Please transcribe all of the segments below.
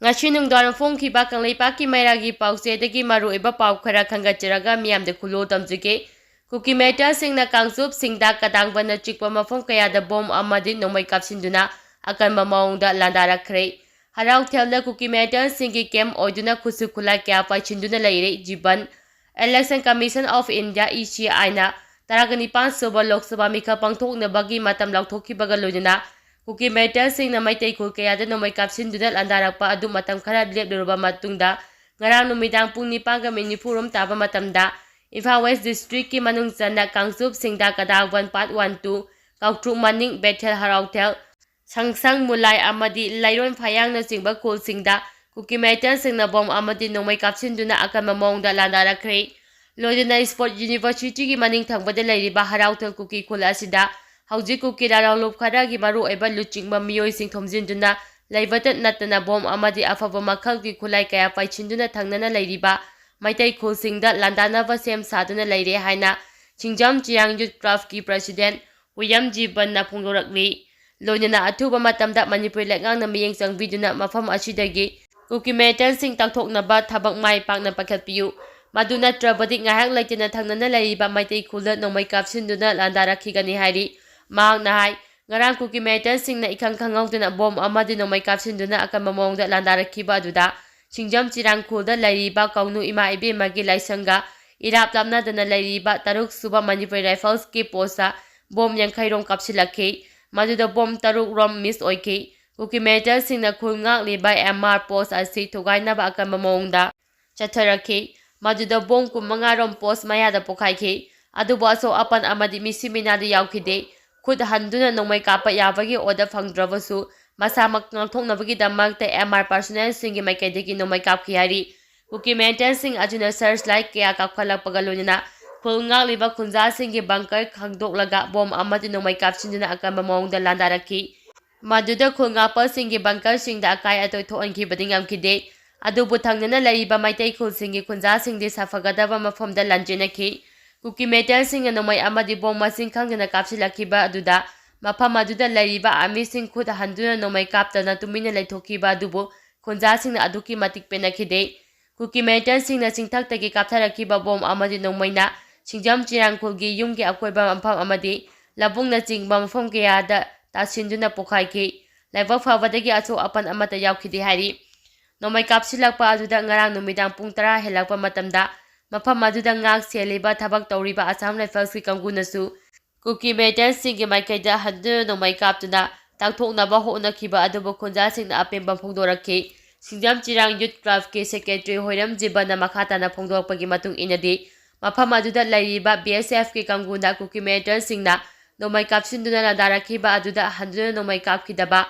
Ngasi nungdwar phongkhiba kangleipaki mairagi pausedagi maruoiba pau khara khangatjaraga miyamda khulo tamjige Kuki metal singna kangchup singda kadangband chikpa mapham kayada bom amadi nongmei kapsinduna akanba maungda landarakhre harau thelda kuki metal singi kem oiduna khusu khula kya paichinduna leire jiban Election Commission of India ECI na taragani 5 suba Lok Sabha mikha pangthoknabagi matam lauthokhibaga loina Kuki metal singna maitai khul kayada nongmei kapsinduna landarakpa adu matam khara lepluruba matungda ngarang numidang pung 7:40 taba matamda Imphal West District ki manung chana kangchup singda kadangband part 1-2 kauktruk maning Bethel Harautel sangsang mulai amadi lairon phayang na chingba khul singda Kuki metal singna bom amadi nongmei kapsinduna akanma maungda landarakhre Loidana Sport University ki maning thangbada leiriba Harautel Kuki khul asida hauji Kuki ralop khara gi maru eba luchingba miyoi sing thomjinduna laibatat natana bom amadi afaba makhal ki khulai kaya paichinduna thangnana leiriba Maitai khul singda landanaba sem saduna leire haina Chingjam Chiang Youth Club ki President Huyam Jiban na phongdorakli loinana athuba matamda Manipur lengang na miyeng changbiduna mapham asidagi Kuki metal sing takthoknaba thabak mai pakna pakhatpiu maduna trabadi ngahak laitena thangnana leiriba maitai khulda nongmei kapsinduna landarakhigani hairi mahakna hai ngarang Kuki metal singna ikhang khangauduna bom amadi nongmei kapsinduna akanba maungda landarakhiba aduda Chingjam Chirang khulda leiriba kaunu ima ibemagi laisanga irap lamnadana leiriba taruk suba Manipur Rifles ki posa bom yankairom kapsilakhi maduda bom taruk rom miss oikhi Kuki metal singna khulngak liba MR post asi thugainaba akanba maungda chatharakhi maduda bom kumanga rom post mayada pokhaikhi adubo aso apan amadi misiminada yaukhide khud handuna nongmei kapa yabagi order phangdrabasu masamak ngangthoknabagi damakta MR personnel singi maikaidagi nongmei kapkhi hari Kuki metal sing ajuna searchlight kaya kapkhalakpaga loina khulngak liba khunja singi bunker khangdoklaga bom amadi nongmei kapsinduna akanba maungda landarakhi maduda khulngapa singi bunker singda akai atoi thoankhibadi ngamkhide adubu thangnana leiriba maitai khul singi khunja singdi safagadaba mafamda lanjenakhi Kuki metal singa nongmei amadi bom masing khangdana kapsilakhiba aduda mapham aduda leiriba ami sing khud handuna nongmei kaptana tumina leithokhiba adubu khunja singna aduki matik penakhide Kuki metal singna chingthaktagi kaptharakhiba bom amadi nongmeina Chingjam Chirang khulgi yumgi akoiba mapham amadi labungna chingba mapham kayada tasinduna pokhaikhi laibak phawadagi acho apan amata yaukhide hari nongmei kapsilakpa aduda ngarang numidang pung 10 helakpa matamda mapham aduda ngak seliba thabak tawriba Assam Rifles ki kangunasu Kuki metal singi maikaida handuna nongmei kaptuna takthoknaba honakhiba adubu khunja singna apemba phongdorakhi Chingjam Chirang Youth Club ki Secretary Hoiram Jibana makhatana phongdorakpagi matung inadi mapham aduda leiriba BSF ki kanguna Kuki metal singna nongmei kapsinduna landarakhiba aduda handuna nongmei kapkhidaba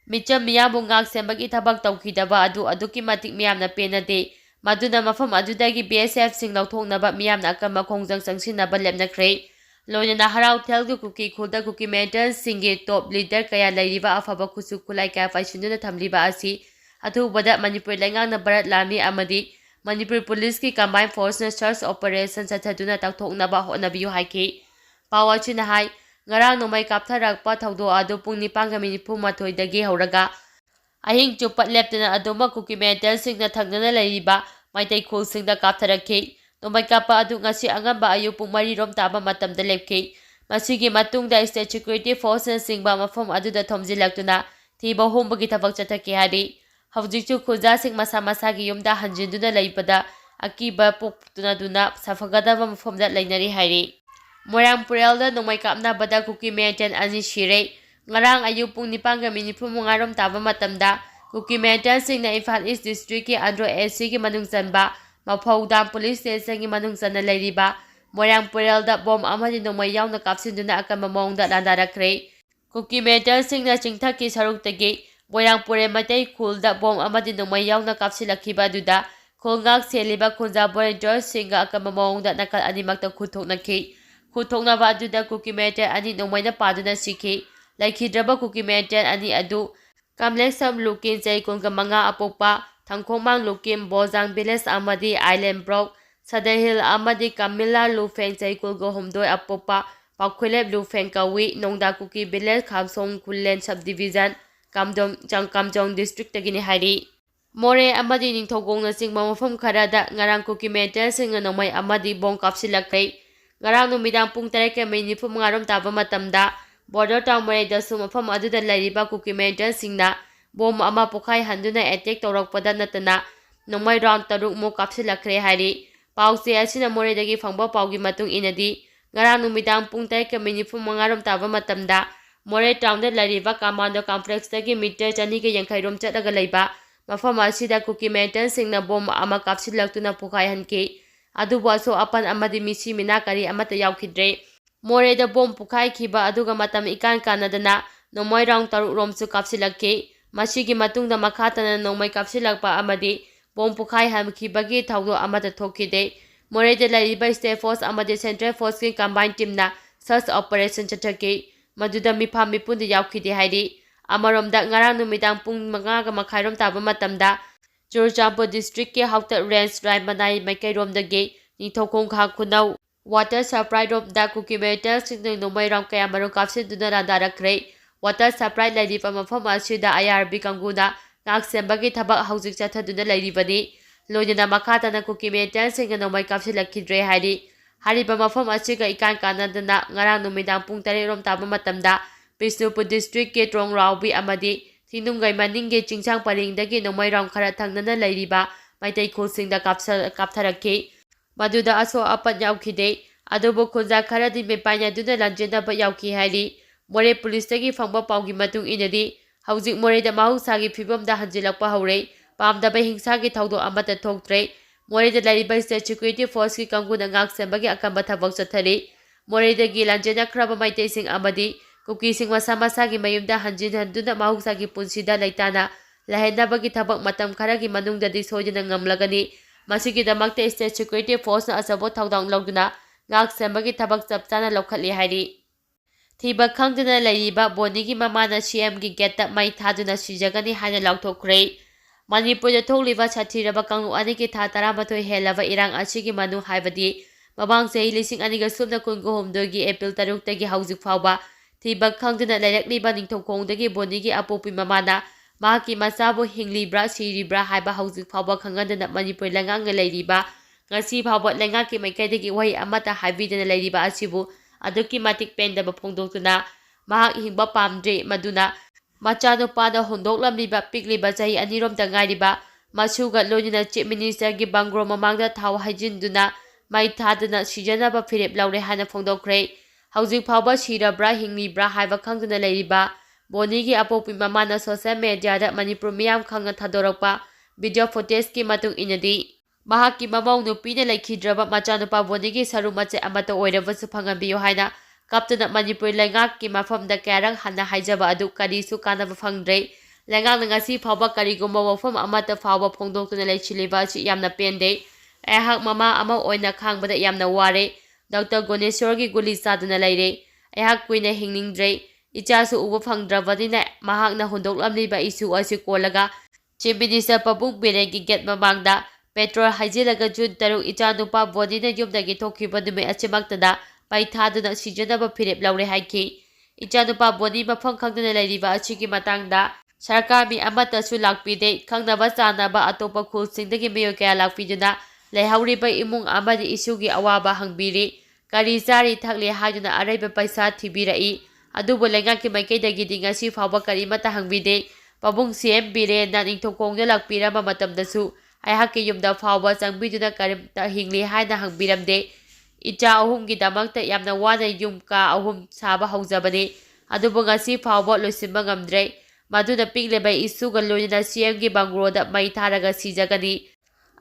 micham miyabu ngak sembagi thabak tawkhidaba adu aduki matik miyamna penade maduna mapham adudagi BSF sing lauthoknaba miyamna akanba khongjang changsinaba lepnakhre loinana Harautel ki Kuki khulda Kuki metal singi top leader kaya leiriba afaba khusu khulai kaya paisinduna thamliba asi athubada Manipur lengangna Bharat Lami amadi Manipur Police ki combined force na search operation chathaduna takthoknaba honabiyu haikhi pawachina hai ngarang nongmei kaptharakpa thaudo adu pung 9:40 dagi hauraga ahing chupat leptana aduma Kuki metal singna thangnana leiriba maitai khul singda kaptharakhi nongmei kapa adu ngasi angamba ayu pung 3 rom taba matamda lepkhi masigi matungda state security forces singba mapham aduda thomjilaktuna thiba hombagi thabak chathaki hari hawjikchu khuja sing masa masagi yumda hanjinduna leibada akiba poktuna duna safagadaba mafamda leinari hairi Moirang Purelda nongmei kapnabada Kuki metal ani sire ngarang ayu pung 9:35 rom taba matamda Kuki metal singna Imphal East District ki Andro SC ki manung chanba Maphawdam Police Station ki manung chana leiriba Moirang Purelda bom amadi nongmei yauna kapsinduna akanba maungda landarakhre Kuki metal singna chingthaki saruktagi Moirang Pure matai khulda bom amadi nongmei yauna kapsilakhiba aduda khulngak seliba khunja volunteer singa akanba maungda nakal animakta khuthoknakhi khuthoknaba aduda Kuki metal ani nongmeina paduna sikhi laikhidraba Kuki metal ani adu Kamleksam Lukin Jaikun manga apokpa Thangkhomang Lukin Bojang Village amadi Island Brook Sadahil amadi Kamila Lufeng Jaikul go homdoi apokpa Pakhulep Lufeng kawi Nongda Kuki Village Khamsong Kullen Subdivision Kamjong District tagini hari More amadi ningthogongna chingba mafam kharada ngarang Kuki militantsingna Nongmei amadi bom kapsilakre. Ngarang numidang pung 9:45 taba matamda border town Moredasu mafam aduda lairiba Kuki militantsingna bom ama pokhai handuna attack tawrakpada natana Nongmei round 3 mo kapsilakre hari. Pause asina Moredagi phangba paugi matung inadi ngarang numidang pung 9:45 taba matamda More town da lairiba commando complex dagi meter 2.50 chataga laiba mapham asida Kuki militantsingna bom ama kapsilaktuna pukhaihhanki adubu aso apan amadi misi mina kari amata yaukidre Moreda bom pukhaikhiba aduga matam ikan kanadana Nongmei round 3 romsu kapsilakki masigi matungda makhatana Nongmei kapsilakpa amadi bom pukhaihhankhibagi thawdo amata thokide Moreda lairiba state force amadi central force ki combined team na search operation chathaki maduda mipham mipunda yaukide hairi Amaromda ngarang numidang pung 5:30 taba matamda Churachandpur district ke Hautat range Raimanai Maikairomdagi Ningthokong Kha Khunau water supply romda Kuki militantsingna Nongmei round kayamaru kapsiduna randarakre water supply lairiba mafam asida IRB kanguna ngaksembagi thabak haujik chathaduna lairibani loinana makhatana Kuki militantsingna Nongmei kapsilakkhidre hairi hariba mafam asiga ikan kanadana ngarang numidang pung 3 taba matamda Bisnupur district ke Trong Raubi amadi Thingdungai maningge Chingsang paringdagi Nongmei round khara thangnana lairiba maitai khulsingda kaptharakki maduda aso apat yaukhide adubu khunja kharadi mepainaduna lanjenaba yauki hairi More police dagi phangba paugi matung inadi haujik Moreda mahusagi phibamda hanjilakpa haure pamdaba hingsagi thawdo amata thoktre Moreda lairiba state security force ki kanguna ngaksembagi akamba thabak chathari Moredagi lanjena khraba maitaising amadi Kuki sing masa-masagi mayumda hanjin-handuna mahusagi punsida laitana lahenabagi thabak matam kharagi manungdadi soidana ngamlagani masigidamakta state security force na asabo thawdang lawduna ngaksembagi thabak chapchana lawkhatli hairi thiba khangduna lairiba bonigi mamana CM gi geta mai thaduna sijagani haina lawthokre Manipurda thokliba sathiraba kanglu aniki tha 13 helaba irang asigi manu haibadi mabang sei 2019 gi April 3 tagi haujik phawba Thibak khangduna lairakliba ningthokongdagi bonigi apopi mamana mahaki masabu hinglibra siribra haiba haujik phawba khangandana Manipur langang lairiba ngasi phawba langaki maikaidagi wahi amata haibidana lairiba asibu aduki matik pendaba phongdoktuna mahak hingba pamdre maduna machanupada hondoklamliba pikliba chahi aniromda ngairiba masuga loinina chief minister gi bangro mamangda thaw haijinduna mai thadana sijanaba phirep laure hana phongdokre Haujik phawba sirabra hinglibra haiba khangduna lairiba bonigi apopi mamana social media da Manipur miyam khangna thadorakpa video footage ki matung inadi mahaki mamau nupina laikhidraba machanupa bonigi saru mache amata oirabasu phangabiyo haina kaptuna Manipur lengak ki mafamda kayarang hanna haijaba adu karisu kanaba phangdre lengak ngasi phawba karigumba wafam amata phawba phongdoktuna laichiliba chi yamna pende ehak mama ama oina khangbada yamna ware Dr. Goneshwargi guli saduna laire ayhak kuina hingningdre ichasu uba phangdrabadina mahakna hondoklamliba isu asi kolaga Chief Minister Pabung Biregi get mamangda petrol haijilaga June 3 ichanupa bodina yumdagi thokhiba nume achimaktada paithaduna sijanaba phirep laure haiki ichanupa boni mafam khangduna lairiba achigi matangda sarkar mi amatasu lakpide khangnaba chanaba atopa khulsingdagi meyo kaya lakpiduna lehauriba imung amadi isugi awaba hangbiri Kari sari thakle haiduna araiba paisa thibirai adubu lengaki maikaidagi ngasi phawba kari mata hangbide pabung CM bire na ningthokongda lakpirama matamdasu aihaki yumda phawba changbiduna karimta hingli haina hangbiramde icha ahumgi damakta yamna wana yumka ahum saba haujabane adubu ngasi phawba loisimba ngamdre maduna pikleba isuga loinana CM gi bangroda mai tharaga sijagani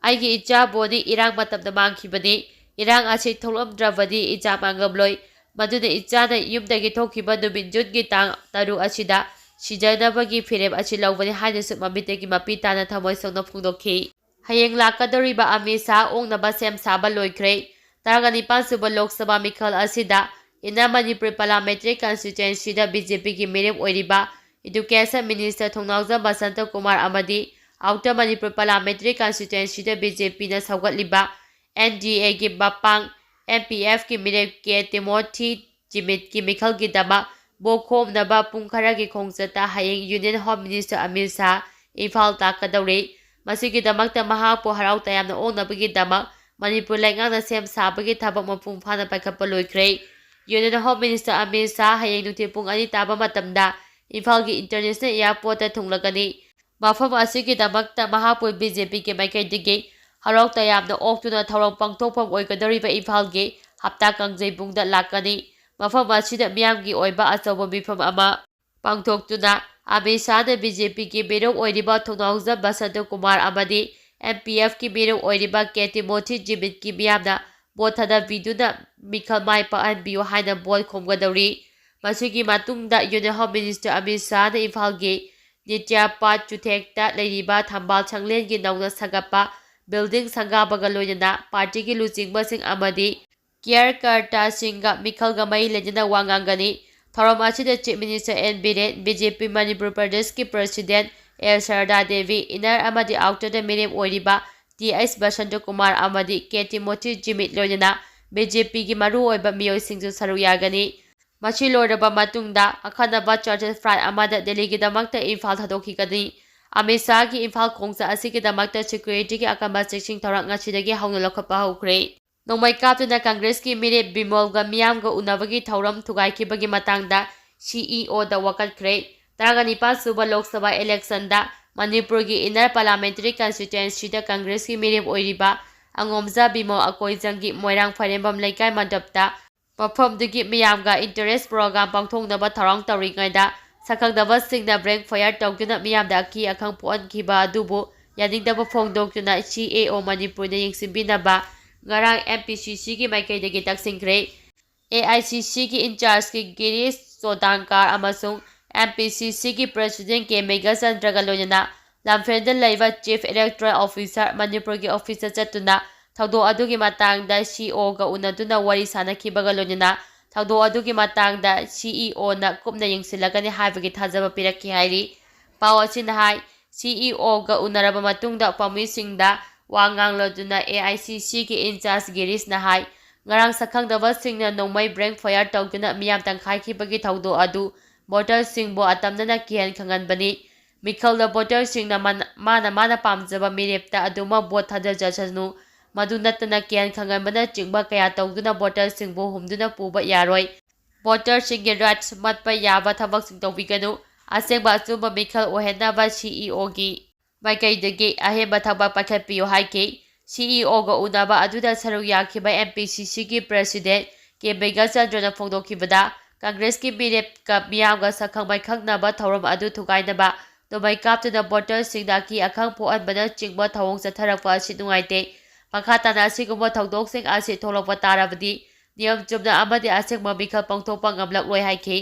aigi icha boni irang matamda mangkhibani Irang asi tholamdrabadi icha mangamloi maduna ichana yumdagi thokhiba numin jungi tang taru asida sijanabagi phirep asi lawbani hainasu mamitegi mapitana thamoi songna phungdokhi hayeng lakadoriba amisa ongnaba sem saba loikre taragani pansuba lok sabha mikhal asida ina Manipur parliamentary constituency da BJP gi mirem oiriba education minister Thongnauja Basanta Kumar amadi outer Manipur parliamentary constituency da BJP na saugatliba NDA ki bapang MPF ki mirep ke Timothy Jimit ki mikhal ki dama bokhom naba pungkhara ki khongchata hayeng Union Home Minister Amir Shah Imphal takadaure ꯃꯁꯤꯒꯤꯗꯃꯛꯇ ꯃꯍꯥꯛꯄꯨ ꯍꯔꯥꯎ ꯇꯌꯥꯝꯅ ꯑꯣꯛꯅꯕꯒꯤꯗꯃꯛ ꯃꯅꯤꯄꯨꯔ ꯂꯩꯉꯥꯛꯅ ꯁꯦꯝ ꯁꯥꯕꯒꯤ ꯊꯕꯛ ꯃꯄꯨꯡ ꯐꯥꯅ ꯄꯥꯏꯈꯠꯄ ꯂꯣꯏꯈ꯭ꯔꯦ꯫ Union home minister Amit Shah ꯍꯌꯦꯡ ꯅꯨꯡꯊꯤꯜ ꯄꯨꯡ 2 ꯇꯥꯕ ꯃꯇꯝꯗ ꯏꯝꯐꯥꯜꯒꯤ ꯏꯟꯇꯔꯅꯦꯁꯅꯦꯜ ꯏꯌꯥꯔꯄꯣꯔꯠꯇ ꯊꯨꯡꯂꯒꯅꯤ꯫ ꯃꯐꯝ ꯑꯁꯤꯒꯤꯗꯃꯛꯇ ꯃꯍꯥꯛꯄꯨ ꯕꯤ.ꯖꯦ.ꯄꯤꯒꯤ ꯃꯥꯏꯀꯩꯗꯒꯤ ꯍꯔꯥꯎ ꯇꯌꯥꯝꯅ ꯑꯣꯛꯇꯨꯅ ꯊꯧꯔꯝ ꯄꯥꯡꯊꯣꯛꯐꯝ ꯑꯣꯏꯒꯗꯧꯔꯤꯕ ꯏꯝꯐꯥꯜꯒꯤ ꯍꯞꯇꯥ ꯀꯥꯡꯖꯩꯕꯨꯡꯗ ꯂꯥꯛꯀꯅꯤ꯫ ꯃꯐꯝ ꯑꯁꯤꯗ ꯃꯤꯌꯥꯝꯒꯤ ꯑꯣꯏꯕ ꯑꯆꯧꯕ ꯃꯤꯐꯝ ꯑꯃ ꯄꯥꯡꯊꯣꯛꯇꯨꯅ ꯑꯃꯤꯠ ꯁꯥꯍꯅ ꯕꯤ.ꯖꯦ.ꯄꯤꯒꯤ ꯃꯤꯔꯨꯞ ꯑꯣꯏꯔꯤꯕ ꯊꯧꯅꯥꯎꯖꯝ ꯕꯁꯟꯇ ꯀꯨꯃꯥꯔ ꯑꯃꯗꯤ ꯑꯦꯝ.ꯄꯤ.ꯑꯦꯐꯀꯤ ꯃꯤꯔꯨꯞ ꯑꯣꯏꯔꯤꯕ ꯀꯦ.ꯇꯤꯃꯣꯊꯤ ꯖꯤꯃꯤꯠꯀꯤ ꯃꯤꯌꯥꯝꯅ ꯚꯣꯠ ꯊꯥꯗꯕꯤꯗꯨꯅ ꯃꯤꯈꯜ ꯃꯥꯏ ꯄꯥꯛꯍꯟꯕꯤꯌꯨ ꯍꯥꯏꯅ ꯚꯣꯠ ꯈꯣꯝꯒꯗꯧꯔꯤ꯫ ꯃꯁꯤꯒꯤ ꯃꯇꯨꯡꯗ ꯌꯨꯅꯤꯌꯟ ꯍꯣꯝ ꯃꯤꯅꯤꯁꯇꯔ ꯑꯃꯤꯠ ꯁꯥꯍꯅ ꯏꯝꯐꯥꯜꯒꯤ ꯅꯤꯇ꯭ꯌꯄꯥꯠ ꯆꯨꯊꯦꯛꯇ ꯂꯩꯔꯤꯕ ꯊꯝꯕꯥꯜ ꯁꯪꯂꯦꯟꯒꯤ ꯅꯧꯅ ꯁꯥꯒꯠꯄ ꯕꯤꯜꯗꯤꯡ ꯁꯪꯒꯥꯕꯒ ꯂꯣꯏꯅꯅ ꯄꯥꯔꯇꯤꯒꯤ ꯂꯨꯆꯤꯡꯕꯁꯤꯡ ꯑꯃꯗꯤ ꯀꯤꯌꯔꯀꯔꯇꯥꯁꯤꯡꯒ ꯃꯤꯈꯜꯒ ꯃꯔꯤ ꯂꯩꯅꯅ ꯋꯥ ꯉꯥꯡꯒꯅꯤ꯫ ꯊꯧꯔꯝ ꯑꯁꯤꯗ chief minister N Biren, BJP Manipur ꯄ꯭ꯔꯗꯦꯁꯀꯤ ꯄ꯭ꯔꯁꯤꯗꯦꯟꯠ ꯑꯦꯜ ꯁꯔꯗꯥ ꯗꯦꯕꯤ, ꯏꯟꯅꯔ ꯑꯃꯗꯤ ꯑꯥꯎꯇꯔꯗ ꯃꯤꯔꯦꯞ ꯑꯣꯏꯔꯤꯕ ꯇꯤ.ꯑꯩꯆ. ꯕꯁꯟꯇ ꯀꯨꯃꯥꯔ ꯑꯃꯗꯤ ꯀꯦ.ꯇꯤꯃꯣꯊꯤ ꯖꯤꯃꯤꯠ ꯂꯣꯏꯅꯅ ꯕꯤ.ꯖꯦ.ꯄꯤꯒꯤ ꯃꯔꯨꯑꯣꯏꯕ ꯃꯤꯑꯣꯏꯁꯤꯡꯁꯨ ꯁꯔꯨꯛ ꯌꯥꯒꯅꯤ꯫ ꯃꯁꯤ ꯂꯣꯏꯔꯕ ꯃꯇꯨꯡꯗ ꯑꯈꯟꯅꯕ ꯆꯥꯔꯇꯔ ꯐ꯭ꯂꯥꯏꯠ ꯑꯃꯗ ꯗꯦꯜꯂꯤꯒꯤꯗꯃꯛꯇ ꯏꯝꯐꯥꯜ ꯊꯥꯗꯣꯛꯈꯤꯒꯅꯤ꯫ ꯑꯃꯤꯠ ꯁꯥꯍꯒꯤ ꯏꯝꯐꯥꯜ ꯈꯣꯡꯆꯠ ꯑꯁꯤꯒꯤꯗꯃꯛꯇ ꯁꯦꯀ꯭ꯌꯨꯔꯤꯇꯤꯒꯤ ꯑꯀꯟꯕ ꯆꯦꯛꯁꯤꯟ ꯊꯧꯔꯥꯡ ꯉꯁꯤꯗꯒꯤ ꯍꯧꯅ ꯂꯧꯈꯠꯄ ꯍꯧꯈ꯭ꯔꯦ꯫ ꯅꯣꯡꯃꯩ ꯀꯥꯞꯇꯨꯅ ꯀꯪꯒ꯭ꯔꯦꯁꯀꯤ ꯃꯤꯔꯦꯞ ꯕꯤꯃꯣꯜꯒ ꯃꯤꯌꯥꯝꯒ ꯎꯅꯕꯒꯤ ꯊꯧꯔꯝ ꯊꯨꯒꯥꯏꯈꯤꯕꯒꯤ ꯃꯇꯥꯡꯗ ꯁꯤ.ꯏ.ꯑꯣ.ꯗ ꯋꯥꯀꯠꯈ꯭ꯔꯦ꯫ 19 ꯁꯨꯕ ꯂꯣꯛ ꯁꯚꯥ ꯏꯂꯦꯛꯁꯟꯗ ꯃꯅꯤꯄꯨꯔꯒꯤ ꯏꯟꯅꯔ ꯄꯥꯔꯂꯤꯌꯥꯃꯦꯟꯇꯔꯤ ꯀꯟꯁꯇꯤꯇ꯭ꯌꯨꯑꯦꯟꯁꯤꯗ ꯀꯪꯒ꯭ꯔꯦꯁꯀꯤ ꯃꯤꯔꯦꯞ ꯑꯣꯏꯔꯤꯕ ꯑꯉꯣꯝꯖꯥ ꯕꯤꯃꯣꯜ ꯑꯀꯣꯏꯖꯪꯒꯤ ꯃꯣꯏꯔꯥꯡ ꯐꯥꯏꯔꯦꯝꯕꯝ ꯂꯩꯀꯥꯏ ꯃꯟꯗꯞꯇ ꯃꯐꯝꯗꯨꯒꯤ ꯃꯤꯌꯥꯝꯒ ꯏꯟꯇꯔꯦꯁ ꯄ꯭ꯔꯣꯒ꯭ꯔꯥꯝ ꯄꯥꯡꯊꯣꯛꯅꯕ ꯊꯧꯔꯥꯡ ꯇꯧꯔꯤꯉꯩꯗ ꯁꯛꯈꯪꯗꯕꯁꯤꯡꯅ ꯕ꯭ꯔꯦꯛ ꯐꯥꯌꯔ ꯇꯧꯗꯨꯅ ꯃꯤꯌꯥꯝꯗ ꯑꯀꯤ ꯑꯈꯪ ꯄꯣꯛꯍꯟꯈꯤꯕ ꯑꯗꯨꯕꯨ ꯌꯥꯅꯤꯡꯗꯕ ꯐꯣꯡꯗꯣꯛꯇꯨꯅ ꯁꯤ.ꯑꯦ.ꯑꯣ. ꯃꯅꯤꯄꯨꯔꯅ ꯌꯦꯡꯁꯤꯟꯕꯤꯅꯕ ꯉꯔꯥꯡ ꯑꯦꯝ.ꯄꯤ.ꯁꯤ.ꯁꯤꯒꯤ ꯃꯥꯏꯀꯩꯗꯒꯤ ꯇꯛꯁꯤꯟꯈ꯭ꯔꯦ꯫ ꯑꯦ.ꯑꯥꯏ.ꯁꯤ.ꯁꯤꯒꯤ ꯏꯟꯆꯥꯔꯖ ꯒꯤꯔꯤꯁ ꯆꯣꯗꯥꯡꯀꯔ ꯑꯃꯁꯨꯡ ꯑꯦꯝ.ꯄꯤ.ꯁꯤ.ꯁꯤꯒꯤ ꯄ꯭ꯔꯁꯤꯗꯦꯟꯠ ꯀꯦ. ꯃꯦꯘꯆꯟꯗ꯭ꯔꯒ ꯂꯣꯏꯅꯅ ꯂꯝꯐꯦꯜꯗ ꯂꯩꯕ ꯆꯤꯐ ꯏꯂꯦꯛꯇꯣꯔꯦꯜ ꯑꯣꯐꯤꯁꯥꯔ ꯃꯅꯤꯄꯨꯔꯒꯤ ꯑꯣꯐꯤꯁꯇ ꯆꯠꯇꯨꯅ ꯊꯧꯗꯣꯛ ꯑꯗꯨꯒꯤ ꯃꯇꯥꯡꯗ ꯁꯤ.ꯑꯣ.ꯒ ꯎꯅꯗꯨꯅ ꯋꯥꯔꯤ ꯁꯥꯅꯈꯤꯕꯒ ꯂꯣꯏꯅꯅ ꯊꯧꯗꯣꯛ ꯑꯗꯨꯒꯤ ꯃꯇꯥꯡꯗ ꯁꯤ.ꯏ.ꯑꯣ.ꯅ ꯀꯨꯞꯅ ꯌꯦꯡꯁꯤꯜꯂꯒꯅꯤ ꯍꯥꯏꯕꯒꯤ ꯊꯥꯖꯕ ꯄꯤꯔꯛꯈꯤ ꯍꯥꯏꯔꯤ꯫ ꯄꯥꯎ ꯑꯁꯤꯅ ꯍꯥꯏ ꯁꯤ.ꯏ.ꯑꯣ.ꯒ ꯎꯅꯔꯕ ꯃꯇꯨꯡꯗ ꯄꯥꯎꯃꯤꯁꯤꯡꯗ ꯋꯥ ꯉꯥꯡꯂꯗꯨꯅ ꯑꯦ.ꯑꯥꯏ.ꯁꯤ.ꯁꯤꯒꯤ ꯏꯟꯆꯥꯔꯖ ꯒꯤꯔꯤꯁꯅ ꯍꯥꯏ ꯉꯔꯥꯡ ꯁꯛꯈꯪꯗꯕꯁꯤꯡꯅ ꯅꯣꯡꯃꯩ ꯕ꯭ꯔꯦꯛ ꯐꯥꯌꯔ ꯇꯧꯗꯨꯅ ꯃꯤꯌꯥꯝ ꯇꯪꯈꯥꯏꯈꯤꯕꯒꯤ ꯊꯧꯗꯣꯛ ꯑꯗꯨ ꯚꯣꯇꯔꯁꯤꯡꯕꯨ ꯑꯇꯝꯅꯅ ꯀꯤꯍꯟ ꯈꯪꯍꯟꯕꯅꯤ꯫ ꯃꯤꯈꯜꯗ ꯚꯣꯇꯔꯁꯤꯡꯅ ꯃꯥꯅ ꯄꯥꯝꯖꯕ ꯃꯤꯔꯦꯞꯇ ꯑꯗꯨꯃꯛ ꯚꯣꯠ ꯊꯥꯗꯖꯁꯅꯨ, ꯃꯗꯨ ꯅꯠꯇꯅ ꯀꯤꯍꯟ ꯈꯪꯍꯟꯕꯅꯆꯤꯡꯕ ꯀꯌꯥ ꯇꯧꯗꯨꯅ ꯚꯣꯇꯔꯁꯤꯡꯕꯨ ꯍꯨꯝꯗꯨꯅ ꯄꯨꯕ ꯌꯥꯔꯣꯏ꯫ ꯚꯣꯇꯔꯁꯤꯡꯒꯤ ꯔꯥꯏꯠꯁ ꯃꯠꯄ ꯌꯥꯕ ꯊꯕꯛꯁꯤꯡ ꯇꯧꯕꯤꯒꯅꯨ꯫ ꯑꯁꯦꯡꯕ ꯑꯆꯨꯝꯕ ꯃꯤꯈꯜ ꯑꯣꯏꯍꯟꯅꯕ ꯁꯤ.ꯏ.ꯑꯣ.ꯒꯤ ꯃꯥꯏꯀꯩꯗꯒꯤ ꯑꯍꯦꯟꯕ ꯊꯕꯛ ꯄꯥꯏꯈꯠꯄꯤꯌꯨ ꯍꯥꯏꯈꯤ꯫ ꯁꯤ.ꯏ.ꯑꯣ.ꯒ ꯎꯅꯕ ꯑꯗꯨꯗ ꯁꯔꯨꯛ ꯌꯥꯈꯤꯕ ꯑꯦꯝ.ꯄꯤ.ꯁꯤ.ꯁꯤꯒꯤ ꯄ꯭ꯔꯁꯤꯗꯦꯟꯠ ꯀꯦ. ꯃꯦꯘꯆꯟꯗ꯭ꯔꯅ ꯐꯣꯡꯗꯣꯛꯈꯤꯕꯗ ꯀꯪꯒ꯭ꯔꯦꯁꯀꯤ ꯃꯤꯔꯦꯞꯀ ꯃꯤꯌꯥꯝꯒ ꯁꯛꯈꯪ ꯃꯥꯏꯈꯪꯅꯕ ꯊꯧꯔꯝ ꯑꯗꯨ ꯊꯨꯒꯥꯏꯅꯕ ꯅꯣꯡꯃꯩ ꯀꯥꯞꯇꯨꯅ ꯚꯣꯇꯔꯁꯤꯡꯗ ꯑꯀꯤ ꯑꯈꯪ ꯄꯣꯛꯍꯟꯕꯅꯆꯤꯡꯕ ꯊꯧꯑꯣꯡ ꯆꯠꯊꯔꯛꯄ ꯑꯁꯤ ꯅꯨꯡꯉꯥꯏꯇꯦ꯫ ꯃꯈꯥ ꯇꯥꯅ ꯑꯁꯤꯒꯨꯝꯕ ꯊꯧꯗꯣꯛꯁꯤꯡ ꯑꯁꯤ ꯊꯣꯛꯂꯛꯄ ꯇꯥꯔꯕꯗꯤ ꯅꯤꯌꯝ ꯆꯨꯝꯅ ꯑꯃꯗꯤ ꯑꯁꯦꯡꯕ ꯃꯤꯈꯜ ꯄꯥꯡꯊꯣꯛꯄ ꯉꯝꯂꯛꯂꯣꯏ ꯍꯥꯏꯈꯤ꯫